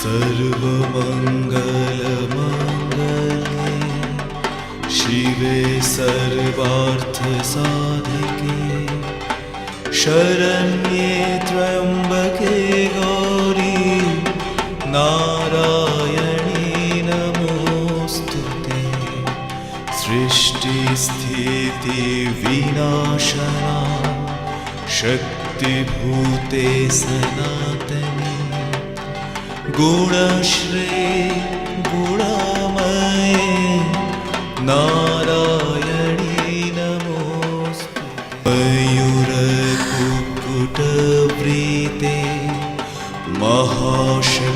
सर्वमङ्गलमङ्गले शिवे सर्वार्थसाधिके शरण्ये त्र्यम्बके गौरी नारायणी नमोऽस्तुते। सृष्टिस्थितिविनाशना शक्तिभूते सनातने गुणश्री गुणमये नारायणी नमोऽस्तुते। मयूरकुक्कुटवृते महाशक्तिधरे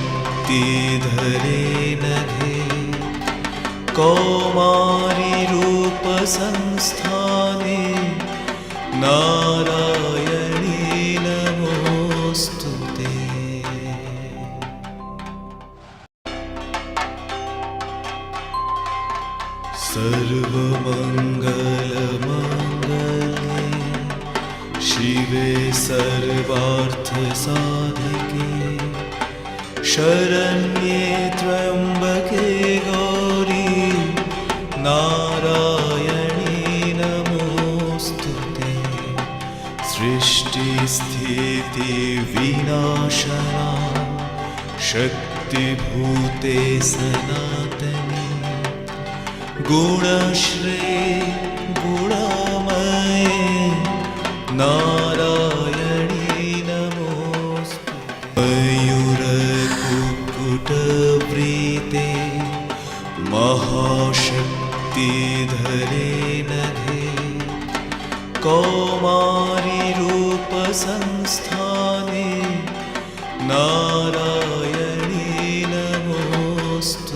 नघे कौमारीरूपसंस्थाने नारायणी नमोऽस्तुते। सर्वमङ्गलमङ्गले शिवे सर्वार्थसाधिके शरण्ये त्र्यम्बके गौरी नारायणी नमोऽस्तुते। सृष्टिस्थितिविनाशना शक्तिभूते सनातने गुणश्री गुणमये नारायणी नमोऽस्तुते। मयूरकुक्कुटवृते महाशक्तिधरे नघे कौमारीरूपसंस्थाने नारायणी नमोऽस्तुते।